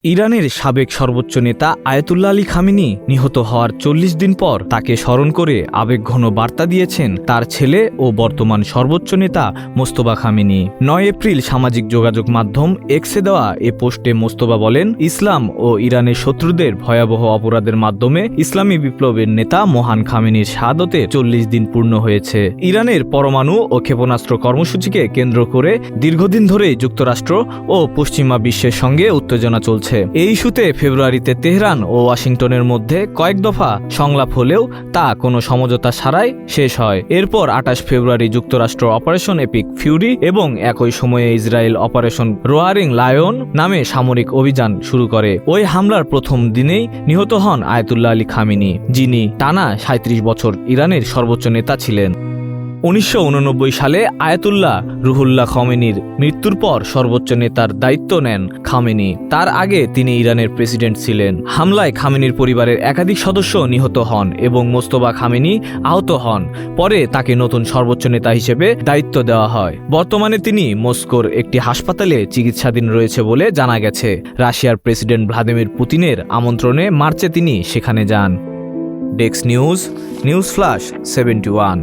ইরানের সাবেক সর্বোচ্চ নেতা আয়াতুল্লাহ আলী খামেনি নিহত হওয়ার ৪০ দিন পর তাকে স্মরণ করে আবেগঘন বার্তা দিয়েছেন তার ছেলে ও বর্তমান সর্বোচ্চ নেতা মোস্তফা খামেনি। ৯ এপ্রিল সামাজিক যোগাযোগ মাধ্যম এক্সে দেওয়া এ পোস্টে মোস্তফা বলেন, ইসলাম ও ইরানের শত্রুদের ভয়াবহ অপরাধের মাধ্যমে ইসলামী বিপ্লবের নেতা মহান খামেনির শাহাদতের ৪০ দিন পূর্ণ হয়েছে। ইরানের পরমাণু ও ক্ষেপণাস্ত্র কর্মসূচিকে কেন্দ্র করে দীর্ঘদিন ধরেই যুক্তরাষ্ট্র ও পশ্চিমা বিশ্বের সঙ্গে উত্তেজনা চলছে। এই ইস্যুতে ফেব্রুয়ারিতে তেহরান ও ওয়াশিংটনের মধ্যে কয়েক দফা সংলাপ হলেও তা কোনো সমঝোতা ছাড়াই শেষ হয়। এরপর ২৮ ফেব্রুয়ারি যুক্তরাষ্ট্র অপারেশন এপিক ফিউরি এবং একই সময়ে ইসরায়েল অপারেশন রোয়ারিং লায়ন নামে সামরিক অভিযান শুরু করে। ওই হামলার প্রথম দিনেই নিহত হন আয়াতুল্লাহ আলী খামেনি, যিনি টানা ৩৭ বছর ইরানের সর্বোচ্চ নেতা ছিলেন। ১৯৮৯ সালে আয়াতুল্লাহ রুহুল্লাহ খামেনির মৃত্যুর পর সর্বোচ্চ নেতার দায়িত্ব নেন খামেনি। তার আগে তিনি ইরানের প্রেসিডেন্ট ছিলেন। হামলায় খামেনির পরিবারের একাধিক সদস্য নিহত হন এবং মোস্তফা খামেনি আহত হন। পরে তাকে নতুন সর্বোচ্চ নেতা হিসেবে দায়িত্ব দেওয়া হয়। বর্তমানে তিনি মস্কোর একটি হাসপাতালে চিকিৎসাধীন রয়েছে বলে জানা গেছে। রাশিয়ার প্রেসিডেন্ট ভ্লাদিমির পুতিনের আমন্ত্রণে মার্চে তিনি সেখানে যান। Desk news, news flash 71।